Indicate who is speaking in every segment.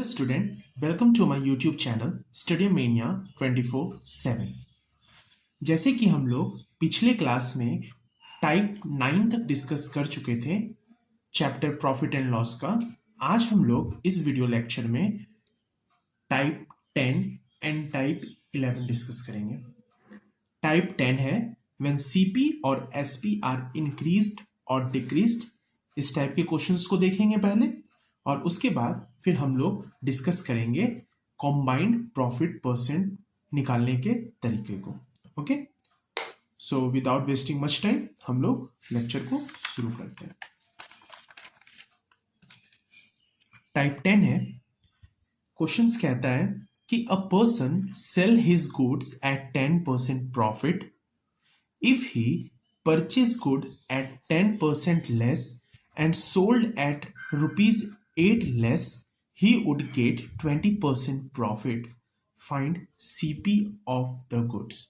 Speaker 1: student, welcome to my YouTube channel Study Mania 24/7। जैसे कि हम लोग पिछले क्लास में टाइप 9 तक डिस्कस कर चुके थे चैप्टर प्रॉफिट एंड लॉस का। आज हम लोग इस वीडियो लेक्चर में टाइप 10 एंड टाइप 11 डिस्कस करेंगे। टाइप 10 है व्हेन सीपी और एसपी आर इंक्रीज्ड और डिक्रीज्ड। इस टाइप के क्वेश्चंस को देखेंगे पहले और उसके बाद फिर हम लोग डिस्कस करेंगे कॉम्बाइंड प्रॉफिट परसेंट निकालने के तरीके को। Okay, so without wasting much time हम लोग लेक्चर को शुरू करते हैं। टाइप 10 है, क्वेश्चंस कहता है कि a person sell his goods at 10% profit if he purchased good at 10% less and sold at rupees 8 less, he would get 20% profit. Find CP of the goods.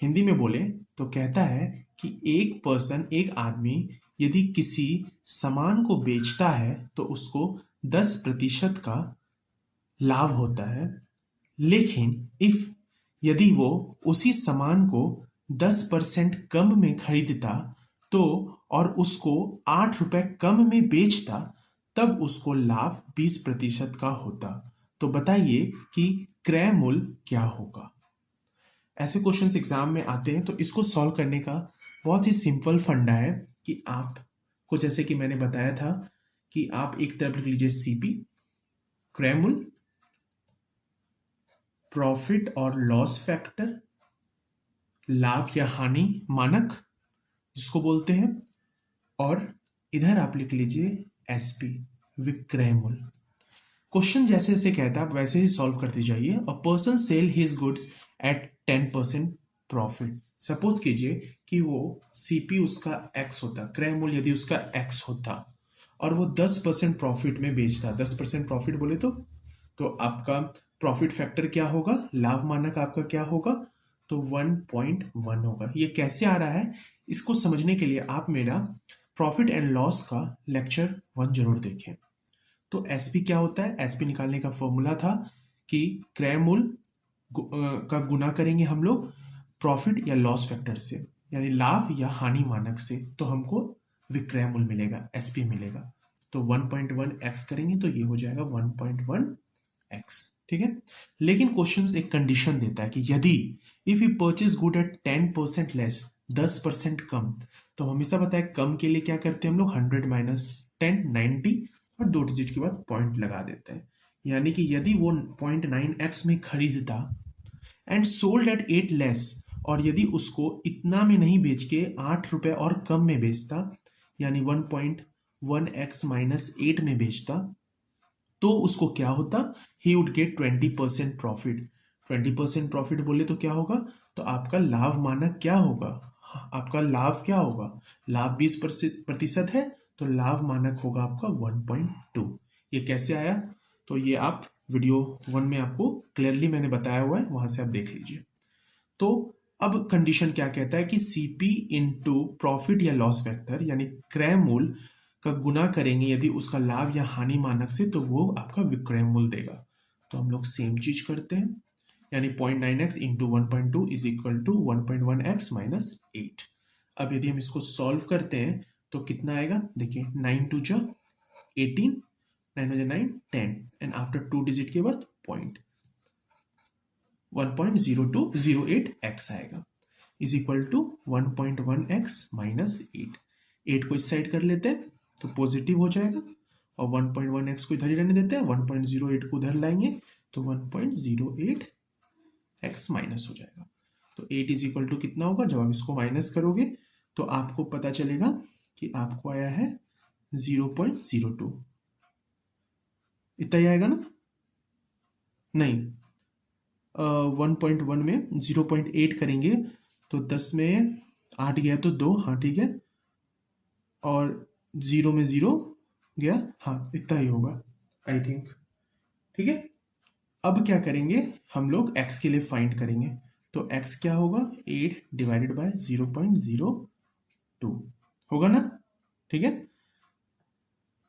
Speaker 1: Hindi में बोले तो कहता है कि एक आदमी यदि किसी सामान को बेचता है तो उसको 10% का लाभ होता है, लेकिन यदि वो उसी सामान को 10% कम में खरीदता तो और उसको 8 रुपए कम में बेचता तब उसको लाभ 20% का होता। तो बताइए कि क्रय मूल्य क्या होगा। ऐसे क्वेश्चंस एग्जाम में आते हैं तो इसको सॉल्व करने का बहुत ही सिंपल फंडा है कि आपको, जैसे कि मैंने बताया था, कि आप एक तरफ लिख लीजिए सीपी क्रय मूल्य, प्रॉफिट और लॉस फैक्टर लाभ या हानि मानक जिसको बोलते हैं, और इधर आप लिख लीजिए एसपी विक्रय मूल्य। क्वेश्चन जैसे जैसे कहता है आप वैसे ही सॉल्व करते जाइए। A person sell his goods at 10% profit. Suppose कीजिए कि वो सीपी उसका एक्स होता, क्रय मूल्य यदि उसका एक्स होता और वो 10% प्रॉफिट में बेचता। 10% प्रॉफिट बोले तो आपका प्रॉफिट फैक्टर क्या होगा, लाभ मानक आपका क्या होगा, तो 1.1 होगा। ये कैसे आ रहा है इसको समझने के लिए आप मेरा प्रॉफिट एंड लॉस का लेक्चर 1 जरूर देखें। तो एसपी क्या होता है, एसपी निकालने का फॉर्मूला था कि क्रय मूल्य का गुना करेंगे हम लोग प्रॉफिट या लॉस फैक्टर से, यानी लाभ या हानि मानक से, तो हमको विक्रय मूल्य मिलेगा, एसपी मिलेगा। तो 1.1x करेंगे तो ये हो जाएगा 1.1x। ठीक है, लेकिन क्वेश्चन एक कंडीशन देता है कि यदि if you purchase good at 10% less, 10% कम, तो हमेशा बताए कम के लिए क्या करते हैं हम लोग 100 माइनस 10 90 और 2 डिजिट के बाद पॉइंट लगा देते हैं। यानी कि यदि वो 0.9x में खरीदता एंड सोल्ड एट 8 लेस, और यदि उसको इतना में नहीं बेच के 8 रुपए और कम में बेचता, यानी 1.1x माइनस 8 में बेचता, तो उसको क्या होता, he would get 20% profit. 20% profit बोले तो क्या होगा, तो आपका लाभ मानक क्या होगा, आपका लाभ क्या होगा, लाभ 20% है तो लाभ मानक होगा आपका 1.2। ये कैसे आया, तो ये आप वीडियो 1 में आपको क्लियरली मैंने बताया हुआ है, वहां से आप देख लीजिए। तो अब कंडीशन क्या कहता है कि सीपी इंटू प्रॉफिट या लॉस फैक्टर यानी क्रय मूल्य का गुना करेंगे यदि उसका लाभ या हानि मानक से, तो वो आपका विक्रय मूल्य देगा। तो हम लोग सेम चीज करते हैं, यानी 0.9x into 1.2 is equal to 1.1x minus 8। अब यदि हम इसको सॉल्व करते हैं तो कितना आएगा, देखिए 9 टू जा 18, 9 हो जा 9 10 एंड आफ्टर 2 डिजिट के बाद पॉइंट 1.0208x आएगा, is equal to 1.1x minus 8। 8 को इस साइड कर लेते हैं तो पॉजिटिव हो जाएगा, और 1.1x को इधर ही रहने देते हैं, 1.08 को उधर लाएंगे तो 1.08x माइनस हो जाएगा। तो 8 इज इक्वल टू कितना होगा, जब आप इसको माइनस करोगे तो आपको पता चलेगा कि आपको आया है 0.02। इतना ही आएगा ना, नहीं 1.1 में 0.8 करेंगे तो 10 में 8 गया तो 2, हाँ ठीक है, और 0 में 0 गया, हाँ इतना ही होगा आई थिंक। ठीक है, अब क्या करेंगे हम लोग x के लिए फाइंड करेंगे, तो x क्या होगा, 8 डिवाइडेड बाय 0.02 होगा ना। ठीक है,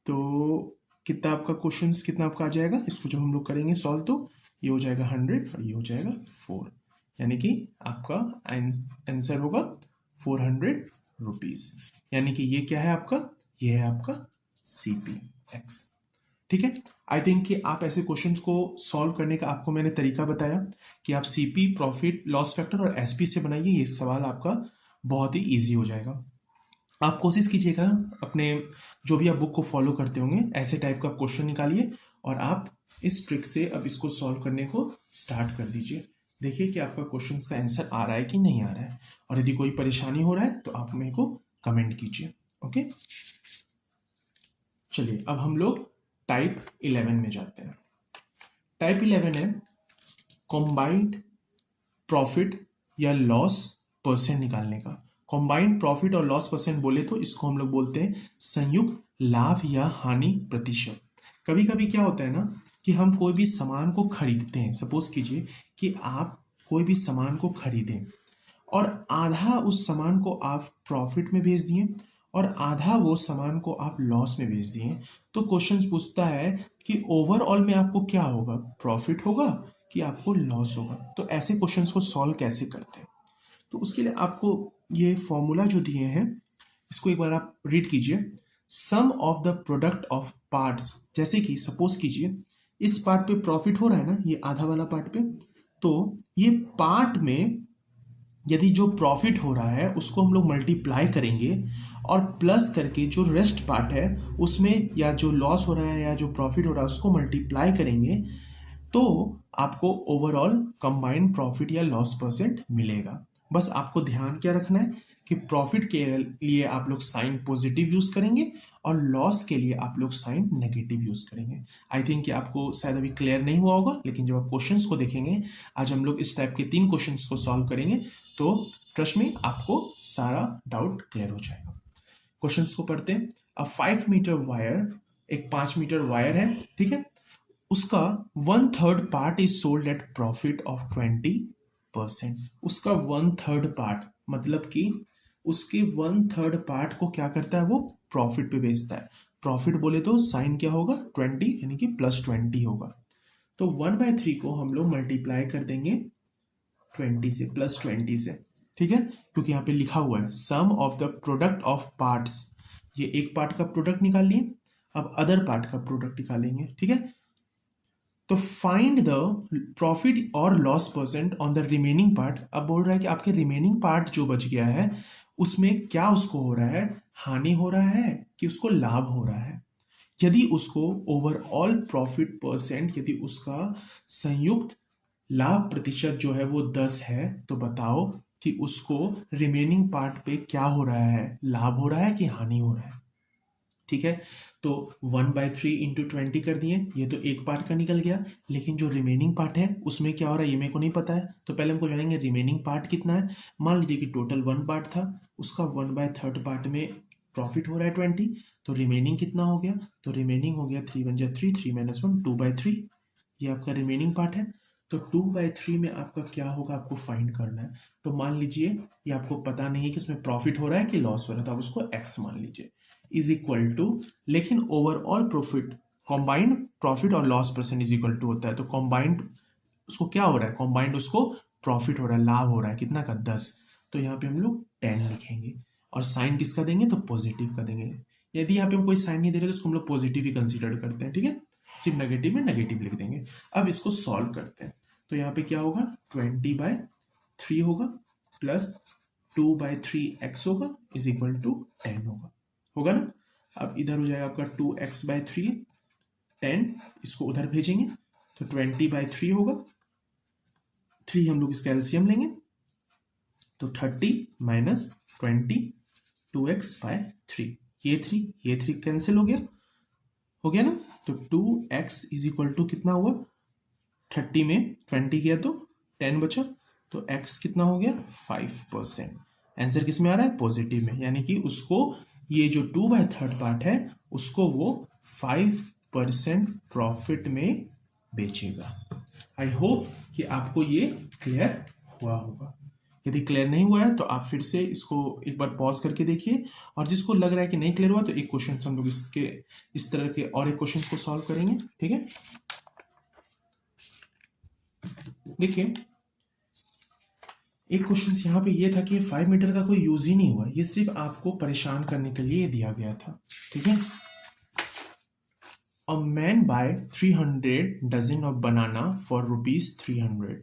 Speaker 1: तो कितना आपका क्वेश्चन कितना आपका आ जाएगा, इसको जब हम लोग करेंगे सॉल्व तो ये हो जाएगा 100 और ये हो जाएगा 4, यानी कि आपका आंसर होगा 400 रुपीज। यानी कि ये क्या है आपका, ये है आपका CPX। ठीक है, आई थिंक कि आप ऐसे क्वेश्चंस को सॉल्व करने का आपको मैंने तरीका बताया कि आप CP, प्रॉफिट लॉस फैक्टर और SP से बनाइए, ये सवाल आपका बहुत ही इजी हो जाएगा। आप कोशिश कीजिएगा अपने जो भी आप बुक को फॉलो करते होंगे ऐसे टाइप का क्वेश्चन निकालिए और आप इस ट्रिक से अब इसको सॉल्व करने को स्टार्ट कर दीजिए। देखिए कि आपका क्वेश्चन का आंसर आ रहा है कि नहीं आ रहा है, और यदि कोई परेशानी हो रहा है तो आप मेरे को कमेंट कीजिए। ओके, चलिए अब हम लोग टाइप 11 में जाते हैं। टाइप 11 है कॉम्बाइंड प्रॉफिट या लॉस परसेंट निकालने का। कॉम्बाइंड प्रॉफिट और लॉस परसेंट बोले तो इसको हम लोग बोलते हैं संयुक्त लाभ या हानि प्रतिशत। कभी कभी क्या होता है ना कि हम कोई भी सामान को खरीदते हैं, सपोज कीजिए कि आप कोई भी सामान को खरीदें और आधा उस सामान को आप प्रॉफिट में भेज दिए और आधा वो सामान को आप लॉस में भेज दिए, तो क्वेश्चन पूछता है कि ओवरऑल में आपको क्या होगा, प्रॉफिट होगा कि आपको लॉस होगा। तो ऐसे क्वेश्चंस को सॉल्व कैसे करते हैं, तो उसके लिए आपको ये फॉर्मूला जो दिए हैं इसको एक बार आप रीड कीजिए। Sum of the product of parts, जैसे कि सपोज कीजिए इस पार्ट पे प्रॉफिट हो रहा है ना, ये आधा वाला पार्ट पे, तो ये पार्ट में यदि जो प्रॉफिट हो रहा है उसको हम लोग मल्टीप्लाई करेंगे और प्लस करके जो रेस्ट पार्ट है उसमें या जो लॉस हो रहा है या जो प्रॉफिट हो रहा है उसको मल्टीप्लाई करेंगे, तो आपको ओवरऑल कंबाइंड प्रॉफिट या लॉस परसेंट मिलेगा। बस आपको ध्यान क्या रखना है कि प्रॉफिट के लिए आप लोग साइन पॉजिटिव यूज करेंगे और लॉस के लिए आप लोग साइन नेगेटिव यूज करेंगे। आई थिंक कि आपको शायद अभी क्लियर नहीं हुआ होगा, लेकिन जब आप क्वेश्चंस को देखेंगे, आज हम लोग इस टाइप के 3 क्वेश्चंस को सॉल्व करेंगे, तो ट्रस्ट में आपको सारा डाउट क्लियर हो जाएगा। क्वेश्चंस को पढ़ते हैं। अ 5 मीटर वायर, एक 5 मीटर वायर है, ठीक है, उसका 1/3 part is sold at profit of 20%। उसका 1/3 पार्ट मतलब कि उसके 1/3 पार्ट को क्या करता है, वो प्रॉफिट पे बेचता है। प्रॉफिट बोले तो साइन क्या होगा, 20, यानी कि +20 होगा। तो 1/3 को हम लोग मल्टीप्लाई कर देंगे 20 से, +20 से, ठीक है, क्योंकि यहाँ पे लिखा हुआ है sum of the product of parts. ये एक पार्ट का प्रोडक्ट निकाल लिए, अब अदर पार्ट का प्रोडक्ट निकालेंगे, ठीक है। तो फाइंड द प्रॉफिट और loss percent on the remaining part. अब बोल रहा है कि आपके रिमेनिंग पार्ट जो बच गया है उसमें क्या उसको हो रहा है, हानि हो रहा है कि उसको लाभ हो रहा है। यदि उसको ओवरऑल प्रॉफिट परसेंट, यदि उसका संयुक्त लाभ प्रतिशत जो है वो 10 है, तो बताओ कि उसको रिमेनिंग पार्ट पे क्या हो रहा है, लाभ हो रहा है कि हानि हो रहा है। ठीक है, तो 1/3 इंटू 20 कर दिए, ये तो एक पार्ट का निकल गया, लेकिन जो रिमेनिंग पार्ट है उसमें क्या हो रहा है ये मेरे को नहीं पता है। तो पहले हमको जानेंगे रिमेनिंग पार्ट कितना है। मान लीजिए कि टोटल 1 पार्ट था, उसका 1/3 पार्ट में प्रॉफिट हो रहा है 20, तो रिमेनिंग कितना हो गया, तो रिमेनिंग हो गया 3 1 3, 3 - 1 2/3, ये आपका रिमेनिंग पार्ट है। तो 2/3 में आपका क्या होगा, आपको फाइंड करना है। तो मान लीजिए ये आपको पता नहीं है कि उसमें प्रॉफिट हो रहा है कि लॉस हो रहा है, तो आप उसको x मान लीजिए, इज इक्वल टू, लेकिन ओवरऑल प्रॉफिट, कॉम्बाइंड प्रॉफिट और loss percent is equal to होता है, तो कॉम्बाइंड उसको क्या हो रहा है, कॉम्बाइंड उसको प्रॉफिट हो रहा है, लाभ हो रहा है कितना का 10, तो यहाँ पे हम लोग 10 लिखेंगे और साइन किसका देंगे, तो पॉजिटिव का देंगे। यदि यहाँ पे हम कोई साइन नहीं दे रहे तो उसको हम लोग पॉजिटिव ही कंसीडर करते हैं, ठीक है, सिर्फ नेगेटिव में नेगेटिव लिख देंगे। अब इसको सॉल्व करते हैं, तो यहाँ पे क्या होगा, 20/3 होगा प्लस 2/3x होगा इज इक्वल टू 10 होगा ना। अब इधर हो जाएगा आपका 2x/3, 10, इसको उधर भेजेंगे तो 20/3 होगा, 3 हम लोग इसका एलसीएम लेंगे तो 30 - 20, 2x/3, ये 3 कैंसिल हो गया ना। तो 2x इज इक्वल टू कितना हुआ, 30 में 20 गया तो 10 बचा, तो x कितना हो गया 5%। आंसर किस में आ रहा है, पॉजिटिव में, यानी कि उसको ये जो 2/3 पार्ट है उसको वो 5% प्रॉफिट में बेचेगा। आई होप कि आपको ये क्लियर हुआ होगा। यदि क्लियर नहीं हुआ है तो आप फिर से इसको एक बार पॉज करके देखिए, और जिसको लग रहा है कि नहीं क्लियर हुआ तो एक क्वेश्चन हम लोग इसके इस तरह के और एक क्वेश्चन को सॉल्व करेंगे। ठीक है, देखिए एक क्वेश्चन यहाँ पे ये था कि 5 मीटर का कोई यूज ही नहीं हुआ, ये सिर्फ आपको परेशान करने के लिए दिया गया था। ठीक है, a man buy 300 dozen of banana for ₹300।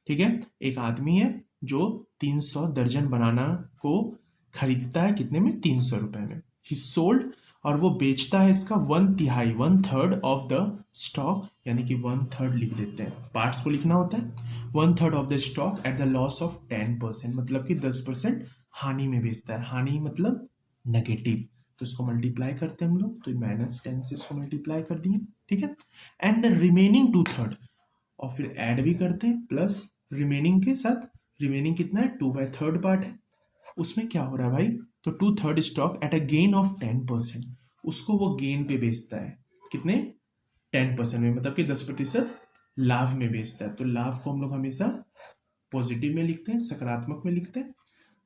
Speaker 1: ठीक है, एक आदमी है जो 300 दर्जन बनाना को खरीदता है, कितने में? 300 रुपए में। ही सोल्ड, और वो बेचता है इसका 1/3 1/3 ऑफ द स्टॉक, यानी कि 1/3 लिख देते हैं, पार्ट्स को लिखना होता है। 1/3 of the stock at the loss of 10%, मतलब कि 10% हानि में बेचता है। हानि मतलब नेगेटिव, तो इसको मल्टीप्लाई करते हैं हम लोग, तो -10 से इसको मल्टीप्लाई कर दिए। ठीक है, एंड द रिमेनिंग 2/3, और फिर ऐड भी करते हैं प्लस रिमेनिंग के साथ। रिमेनिंग कितना है? 2/3 पार्ट है, उसमें क्या हो रहा है भाई? तो 2/3 stock at a gain of 10%, उसको वो गेन पे बेचता है, कितने? 10% में, मतलब कि 10% लाभ में बेचता है। तो लाभ को हम लोग हमेशा पॉजिटिव में लिखते हैं, सकारात्मक में लिखते हैं।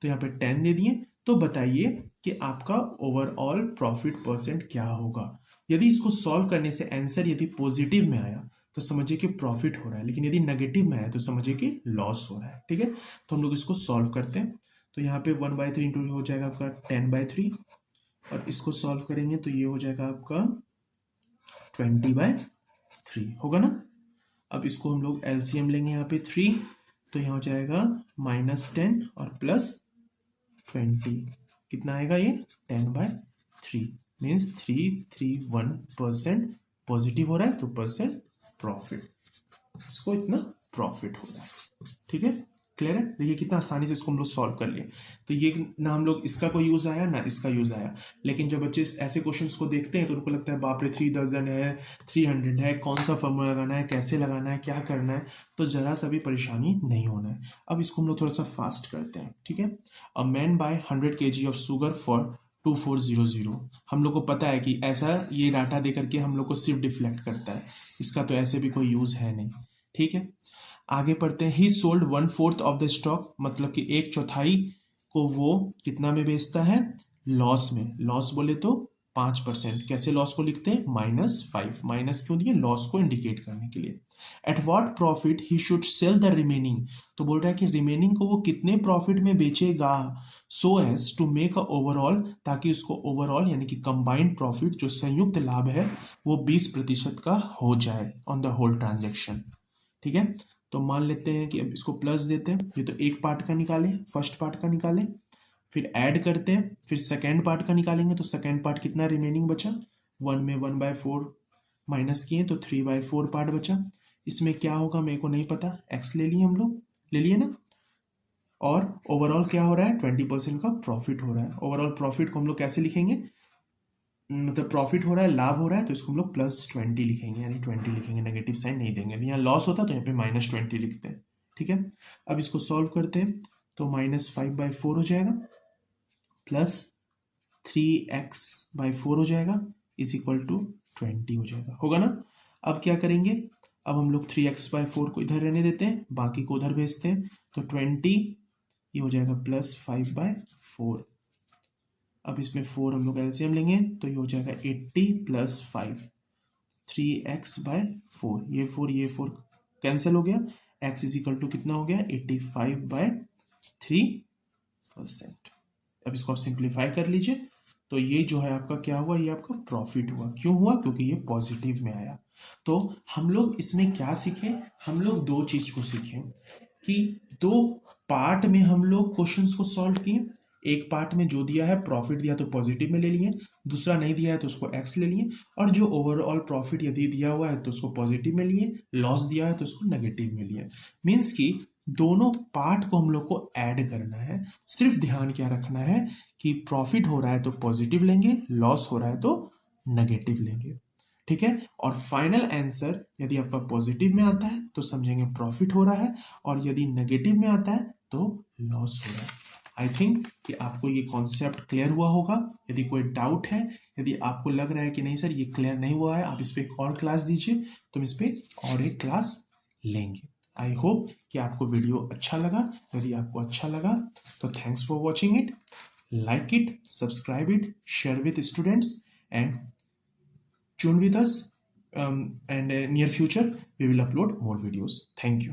Speaker 1: तो यहाँ पे 10 दे दिए। तो बताइए कि आपका ओवरऑल प्रॉफिट परसेंट क्या होगा? यदि इसको सॉल्व करने से आंसर यदि पॉजिटिव में आया तो समझिए कि प्रॉफिट हो रहा है, लेकिन यदि नेगेटिव में आया तो समझिए कि लॉस हो रहा है। ठीक है, तो हम लोग इसको सॉल्व करते हैं। तो यहाँ पे 1/3 इंटू हो जाएगा आपका 10/3, और इसको सॉल्व करेंगे तो ये हो जाएगा आपका 20/3, होगा ना? अब इसको हम लोग एलसीएम लेंगे, यहाँ पे 3, तो यहाँ हो जाएगा -10 और +20, कितना आएगा ये? 10/3, मीन्स 331% पॉजिटिव हो रहा है, तो परसेंट प्रॉफिट, इसको इतना प्रॉफिट हो रहा है। ठीक है, क्लियर है? देखिए कितना आसानी से इसको हम लोग सॉल्व कर लिए। तो ये ना हम लोग इसका कोई यूज आया ना इसका यूज आया, लेकिन जब बच्चे ऐसे क्वेश्चंस को देखते हैं तो उनको लगता है बाप रे 3 दर्जन है, 300 है, कौन सा फॉर्मूला लगाना है, कैसे लगाना है, क्या करना है। तो जरा सा भी परेशानी नहीं होना है। अब इसको हम लोग थोड़ा सा फास्ट करते हैं। ठीक है, a man buy 100 kg of sugar for 2400। हम लोग को पता है कि ऐसा ये डाटा दे करके हम लोग को सिर्फ डिफ्लेक्ट करता है, इसका तो ऐसे भी कोई यूज है नहीं। ठीक है, आगे पढ़ते हैं। ही सोल्ड 1/4 ऑफ द स्टॉक, मतलब कि 1/4 को वो कितना में बेचता है? लॉस में। लॉस बोले तो 5%। कैसे लॉस को लिखते हैं? -5। माइनस क्यों दिए? लॉस को इंडिकेट करने के लिए। At what profit he should sell the remaining, तो बोल रहा है कि रिमेनिंग को वो कितने प्रॉफिट में बेचेगा, so as to make a overall, ताकि उसको ओवरऑल यानी कि कंबाइंड प्रॉफिट जो संयुक्त लाभ है वो 20% का हो जाए ऑन द होल ट्रांजेक्शन। ठीक है, तो मान लेते हैं कि अब इसको प्लस देते हैं, ये तो एक पार्ट का निकालें, फर्स्ट पार्ट का निकालें, फिर ऐड करते हैं, फिर सेकेंड पार्ट का निकालेंगे, तो सेकेंड पार्ट कितना रिमेनिंग बचा? 1 में 1/4 माइनस किए तो 3/4 पार्ट बचा। इसमें क्या होगा मेरे को नहीं पता, एक्स ले लिए हम लोग, ले लिए ना। और ओवरऑल क्या हो रहा है? 20% का प्रॉफिट हो रहा है। ओवरऑल प्रॉफिट को हम लोग कैसे लिखेंगे? मतलब प्रॉफिट हो रहा है, लाभ हो रहा है, तो इसको हम लोग +20 लिखेंगे, यानी 20 लिखेंगे, नेगेटिव साइन नहीं देंगे। अभी यहाँ लॉस होता तो यहाँ पे -20 लिखते हैं। ठीक है, अब इसको सॉल्व करते हैं, तो -5/4 हो जाएगा, +3x/4 हो जाएगा, इज इक्वल टू 20 हो जाएगा, होगा ना? अब क्या करेंगे? अब हम लोग 3x/4 को इधर रहने देते हैं, बाकी को उधर भेजते हैं, तो 20 ये हो जाएगा +5/4। अब इसमें 4 हम लोग एलसीएम लेंगे, तो ये हो जाएगा 80 + 5, 3x/4। ये 4 कैंसिल हो गया, x इज इक्वल टू कितना हो गया? 85/3%। अब इसको आप सिंप्लीफाई कर लीजिए, तो ये जो है आपका क्या हुआ? ये आपका प्रॉफिट हुआ। क्यों हुआ? क्योंकि ये पॉजिटिव में आया। तो हम लोग इसमें क्या सीखे? हम लोग दो चीज को सीखे कि दो पार्ट में हम लोग क्वेश्चंस को सॉल्व किए। एक पार्ट में जो दिया है प्रॉफिट दिया तो पॉजिटिव में ले लिए, दूसरा नहीं दिया है तो उसको एक्स ले लिए, और जो ओवरऑल प्रॉफिट यदि दिया हुआ है तो उसको पॉजिटिव में लिए, लॉस दिया है तो उसको नेगेटिव में लिए। मीन्स कि दोनों पार्ट को हम लोग को ऐड करना है। सिर्फ ध्यान क्या रखना है कि प्रॉफिट हो रहा है तो पॉजिटिव लेंगे, लॉस हो रहा है तो नेगेटिव लेंगे। ठीक है, और फाइनल आंसर यदि आपका पॉजिटिव में आता है तो समझेंगे प्रॉफिट हो रहा है, और यदि नेगेटिव में आता है तो लॉस हो रहा है। आई थिंक कि आपको ये कॉन्सेप्ट क्लियर हुआ होगा। यदि कोई डाउट है, यदि आपको लग रहा है कि नहीं सर ये क्लियर नहीं हुआ है, आप इस पर एक और क्लास दीजिए, तो हम इस पर और एक क्लास लेंगे। आई होप कि आपको वीडियो अच्छा लगा। यदि आपको अच्छा लगा तो thanks for watching it, like it, subscribe it, share with students, and tune with us. And near future we will upload more videos. Thank you.